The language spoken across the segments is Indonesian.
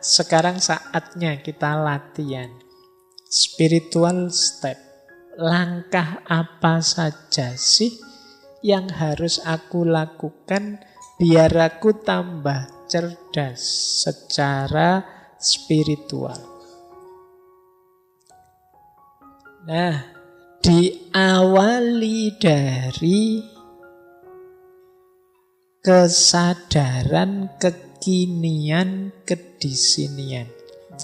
sekarang saatnya kita latihan. Spiritual step. Langkah apa saja sih yang harus aku lakukan biar aku tambah cerdas secara spiritual. Nah, diawali dari kesadaran kekinian kedisinian.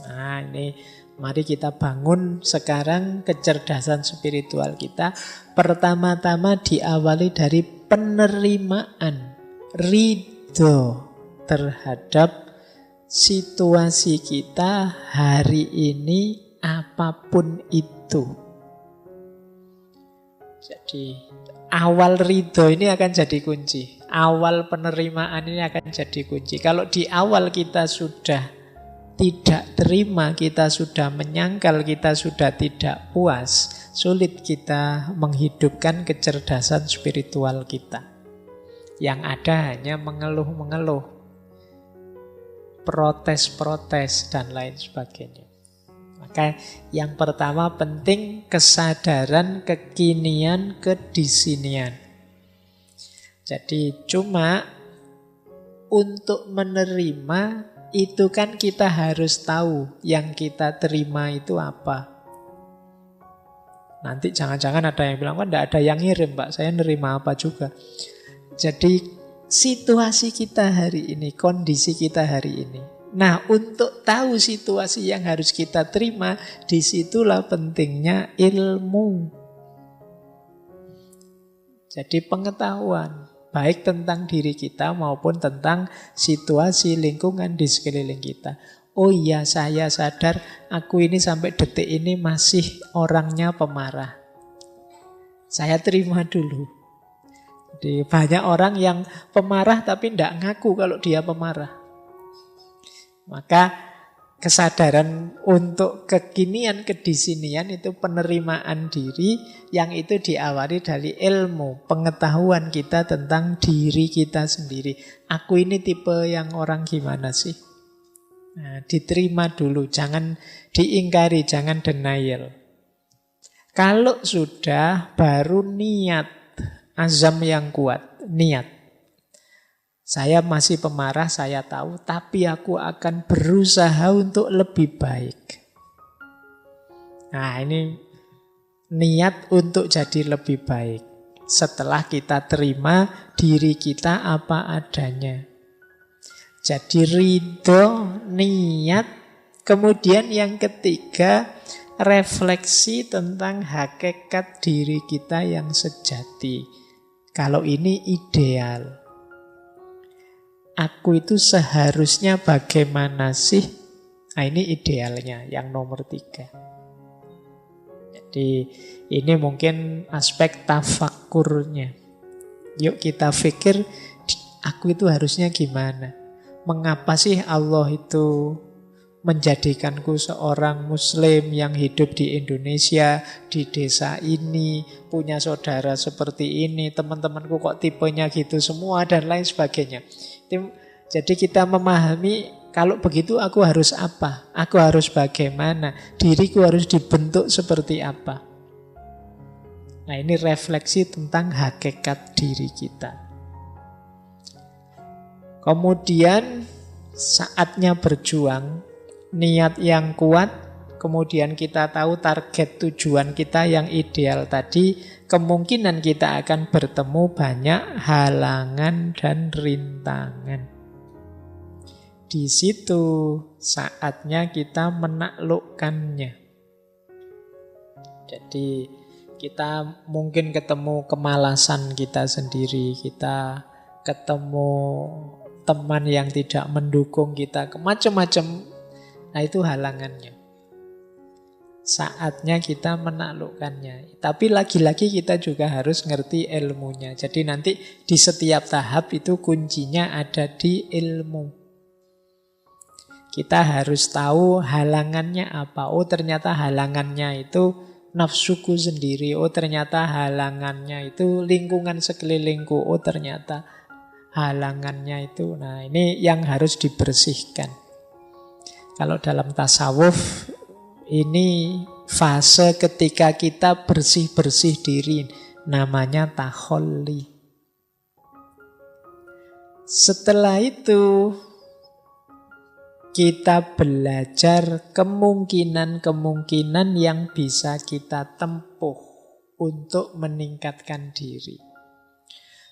Nah, ini mari kita bangun sekarang kecerdasan spiritual kita. Pertama-tama diawali dari penerimaan, ridho terhadap situasi kita hari ini apapun itu. Jadi awal ridho ini akan jadi kunci. Awal penerimaan ini akan jadi kunci. Kalau di awal kita sudah tidak terima, kita sudah menyangkal, kita sudah tidak puas, sulit kita menghidupkan kecerdasan spiritual kita. Yang ada hanya mengeluh-mengeluh, protes-protes, dan lain sebagainya. Maka yang pertama penting kesadaran kekinian kedisinian. Jadi cuma untuk menerima itu kan kita harus tahu yang kita terima itu apa. Nanti jangan-jangan ada yang bilang, kan tidak ada yang ngirim Pak, saya nerima apa juga. Jadi situasi kita hari ini, kondisi kita hari ini. Nah, untuk tahu situasi yang harus kita terima, disitulah pentingnya ilmu. Jadi pengetahuan, baik tentang diri kita maupun tentang situasi lingkungan di sekeliling kita. Oh iya, saya sadar aku ini sampai detik ini masih orangnya pemarah. Saya terima dulu. Jadi banyak orang yang pemarah tapi tidak ngaku kalau dia pemarah. Maka kesadaran untuk kekinian kedisinian itu penerimaan diri yang itu diawali dari ilmu, pengetahuan kita tentang diri kita sendiri. Aku ini tipe yang orang gimana sih? Nah, diterima dulu, jangan diingkari, jangan denial. Kalau sudah, baru niat, azam yang kuat, niat. Saya masih pemarah, saya tahu, tapi aku akan berusaha untuk lebih baik. Nah, ini niat untuk jadi lebih baik. Setelah kita terima diri kita apa adanya. Jadi ridho, niat. Kemudian yang ketiga, refleksi tentang hakikat diri kita yang sejati. Kalau ini ideal. Aku itu seharusnya bagaimana sih? Nah, ini idealnya, yang nomor 3. Jadi ini mungkin aspek tafakkurnya. Yuk kita pikir, aku itu harusnya gimana? Mengapa sih Allah itu menjadikanku seorang muslim yang hidup di Indonesia, di desa ini, punya saudara seperti ini, teman-temanku kok tipenya gitu semua, dan lain sebagainya. Jadi kita memahami kalau begitu aku harus apa? Aku harus bagaimana? Diriku harus dibentuk seperti apa? Nah, ini refleksi tentang hakikat diri kita. Kemudian saatnya berjuang, niat yang kuat, kemudian kita tahu target tujuan kita yang ideal tadi, kemungkinan kita akan bertemu banyak halangan dan rintangan. Di situ saatnya kita menaklukkannya. Jadi kita mungkin ketemu kemalasan kita sendiri, kita ketemu teman yang tidak mendukung kita, macam-macam. Nah, itu halangannya. Saatnya kita menaklukkannya. Tapi lagi-lagi kita juga harus ngerti ilmunya. Jadi nanti di setiap tahap itu kuncinya ada di ilmu. Kita harus tahu halangannya apa. Oh, ternyata halangannya itu nafsuku sendiri. Oh, ternyata halangannya itu lingkungan sekelilingku. Oh, ternyata halangannya itu. Nah, ini yang harus dibersihkan. Kalau dalam tasawuf, ini fase ketika kita bersih-bersih diri, namanya takholli. Setelah itu kita belajar kemungkinan-kemungkinan yang bisa kita tempuh untuk meningkatkan diri.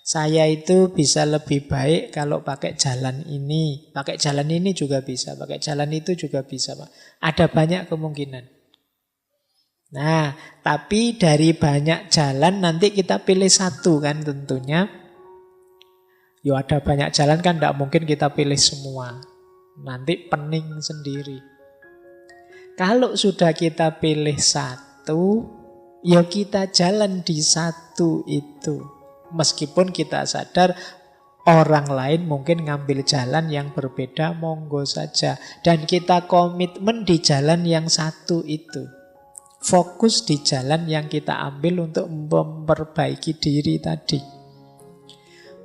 Saya itu bisa lebih baik kalau pakai jalan ini. Pakai jalan ini juga bisa, pakai jalan itu juga bisa, Pak. Ada banyak kemungkinan. Nah, tapi dari banyak jalan nanti kita pilih satu kan tentunya. Yo ada banyak jalan kan tidak mungkin kita pilih semua. Nanti pening sendiri. Kalau sudah kita pilih satu, ya kita jalan di satu itu. Meskipun kita sadar orang lain mungkin ngambil jalan yang berbeda, monggo saja. Dan kita komitmen di jalan yang satu itu. Fokus di jalan yang kita ambil untuk memperbaiki diri tadi.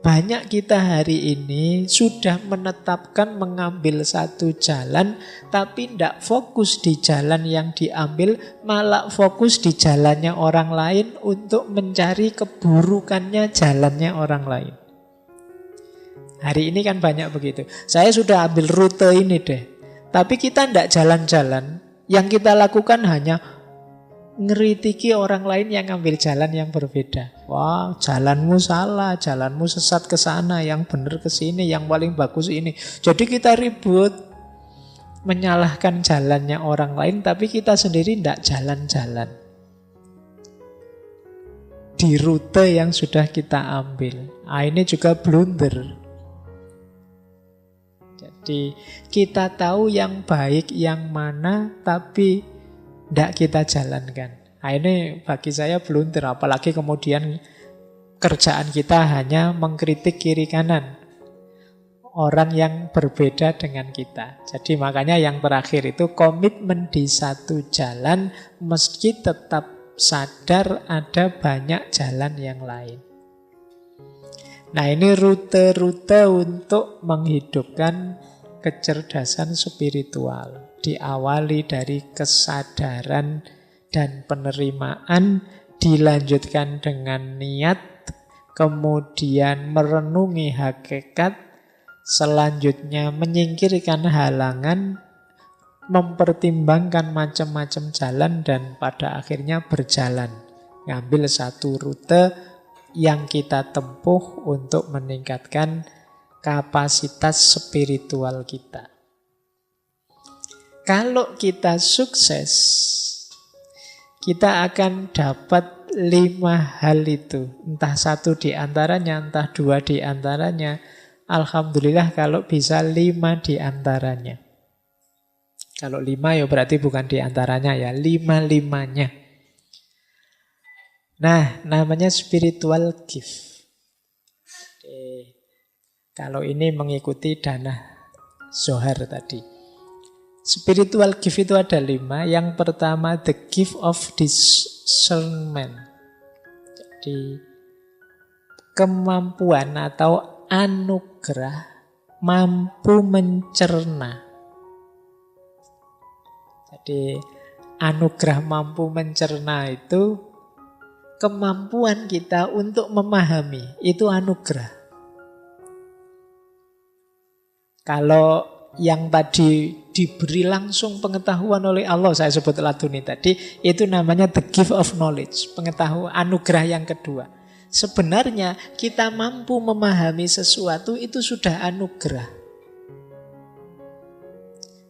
Banyak kita hari ini sudah menetapkan mengambil satu jalan, tapi tidak fokus di jalan yang diambil, malah fokus di jalannya orang lain untuk mencari keburukannya jalannya orang lain. Hari ini kan banyak begitu. Saya sudah ambil rute ini deh, tapi kita tidak jalan-jalan. Yang kita lakukan hanya ngeritiki orang lain yang ngambil jalan yang berbeda. Wah, jalanmu salah, jalanmu sesat ke sana, yang benar ke sini, yang paling bagus ini. Jadi kita ribut menyalahkan jalannya orang lain, tapi kita sendiri tidak jalan-jalan di rute yang sudah kita ambil. Ini juga blunder. Jadi kita tahu yang baik yang mana, tapi tidak kita jalankan. Ini bagi saya blunder. Apalagi kemudian kerjaan kita hanya mengkritik kiri kanan orang yang berbeda dengan kita. Jadi makanya yang terakhir itu komitmen di satu jalan, meski tetap sadar ada banyak jalan yang lain. Nah, ini rute-rute untuk menghidupkan kecerdasan spiritual. Diawali dari kesadaran dan penerimaan, dilanjutkan dengan niat, kemudian merenungi hakikat, selanjutnya menyingkirkan halangan, mempertimbangkan macam-macam jalan, dan pada akhirnya berjalan. Ngambil satu rute yang kita tempuh untuk meningkatkan kapasitas spiritual kita. Kalau kita sukses, kita akan dapat 5 hal itu. Entah satu di antaranya, entah 2 di antaranya. Alhamdulillah kalau bisa 5 di antaranya. Kalau 5 ya berarti bukan di antaranya ya, 5-5-nya. Nah, namanya spiritual gift. Kalau ini mengikuti dana Zohar tadi. Spiritual gift itu ada 5. Yang pertama, the gift of discernment. Jadi, kemampuan atau anugerah mampu mencerna. Jadi, anugerah mampu mencerna itu kemampuan kita untuk memahami. Itu anugerah. Kalau yang tadi diberi langsung pengetahuan oleh Allah, saya sebut laduni tadi, itu namanya the gift of knowledge, pengetahuan, anugerah yang kedua. Sebenarnya kita mampu memahami sesuatu itu sudah anugerah.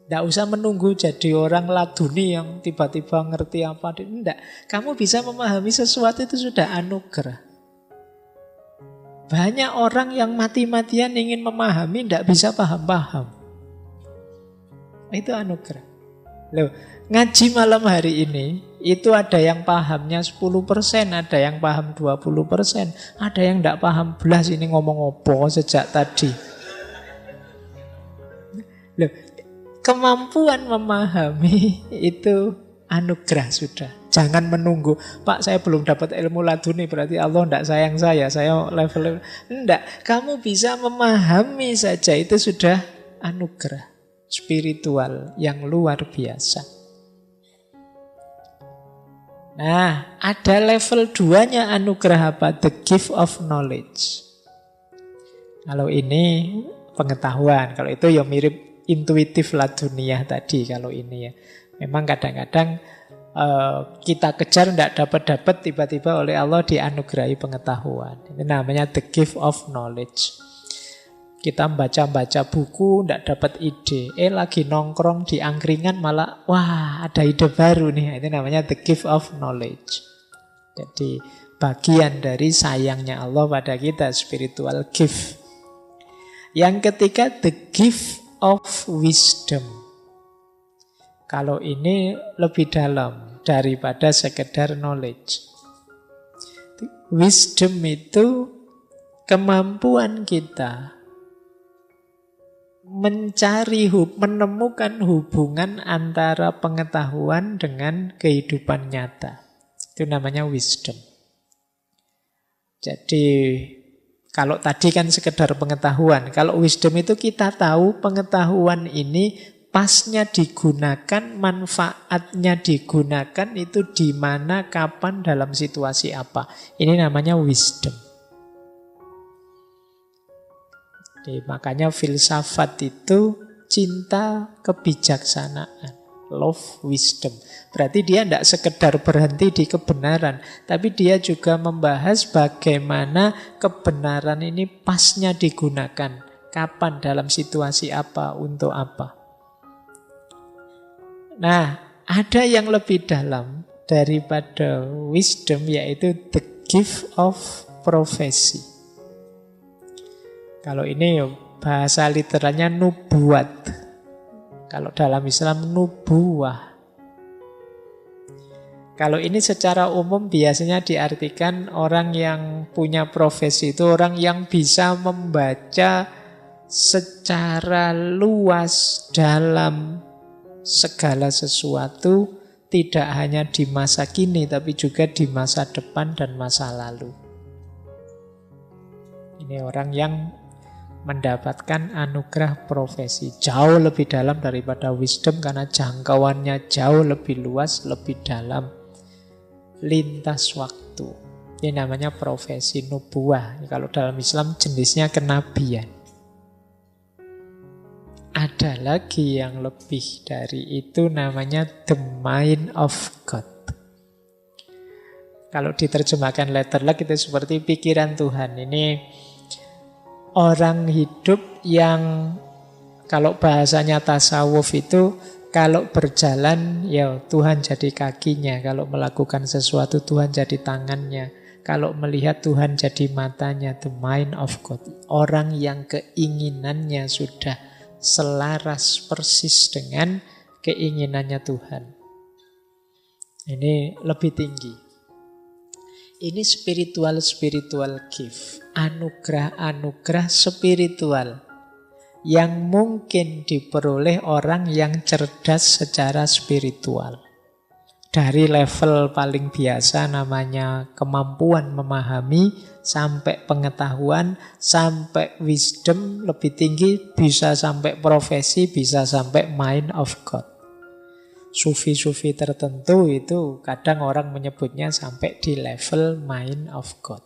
Tidak usah menunggu jadi orang laduni yang tiba-tiba ngerti apa. Tidak, kamu bisa memahami sesuatu itu sudah anugerah. Banyak orang yang mati-matian ingin memahami, tidak bisa paham-paham. Itu anugerah. Loh, ngaji malam hari ini itu ada yang pahamnya 10%, ada yang paham 20%, ada yang tidak paham belas ini ngomong apa sejak tadi. Loh, kemampuan memahami itu anugerah sudah. Jangan menunggu, Pak saya belum dapat ilmu laduni, berarti Allah tidak sayang saya level. Tidak, kamu bisa memahami saja itu sudah anugerah. spiritual yang luar biasa. Nah, ada level 2-nya anugerah apa? The gift of knowledge. Kalau ini pengetahuan, kalau itu ya mirip intuitif laduniah tadi kalau ini ya. Memang kadang-kadang kita kejar tidak dapat-dapat, tiba-tiba oleh Allah dianugerahi pengetahuan. Ini namanya the gift of knowledge. Kita baca-baca buku, tidak dapat ide. Lagi nongkrong di angkringan malah, wah ada ide baru nih. Itu namanya the gift of knowledge. Jadi bagian dari sayangnya Allah pada kita, spiritual gift. Yang ketiga, the gift of wisdom. Kalau ini lebih dalam daripada sekedar knowledge. Wisdom itu kemampuan kita menemukan hubungan antara pengetahuan dengan kehidupan nyata. Itu namanya wisdom. Jadi kalau tadi kan sekedar pengetahuan, kalau wisdom itu kita tahu pengetahuan ini pasnya digunakan, manfaatnya digunakan itu di mana, kapan, dalam situasi apa. Ini namanya wisdom. Jadi, makanya filsafat itu cinta kebijaksanaan. Love wisdom. Berarti dia tidak sekedar berhenti di kebenaran, tapi dia juga membahas bagaimana kebenaran ini pasnya digunakan. Kapan, dalam situasi apa, untuk apa. Nah, ada yang lebih dalam daripada wisdom, yaitu the gift of prophecy. Kalau ini bahasa literalnya nubuat. Kalau dalam Islam nubuwah. Kalau ini secara umum biasanya diartikan orang yang punya profesi itu orang yang bisa membaca secara luas dalam segala sesuatu, tidak hanya di masa kini tapi juga di masa depan dan masa lalu. Ini orang yang mendapatkan anugerah profesi jauh lebih dalam daripada wisdom, karena jangkauannya jauh lebih luas, lebih dalam, lintas waktu. Ini namanya profesi nubuah. Kalau dalam Islam jenisnya kenabian. Ada lagi yang lebih dari itu, namanya the mind of God. Kalau diterjemahkan letterlek itu seperti pikiran Tuhan. Ini orang hidup yang kalau bahasanya tasawuf itu kalau berjalan ya Tuhan jadi kakinya, kalau melakukan sesuatu Tuhan jadi tangannya, kalau melihat Tuhan jadi matanya. The mind of God. Orang yang keinginannya sudah selaras persis dengan keinginannya Tuhan. Ini lebih tinggi. Ini spiritual gift. Anugerah spiritual yang mungkin diperoleh orang yang cerdas secara spiritual. Dari level paling biasa namanya kemampuan memahami, sampai pengetahuan, sampai wisdom lebih tinggi, bisa sampai profesi, bisa sampai mind of God. Sufi-sufi tertentu itu kadang orang menyebutnya sampai di level mind of God.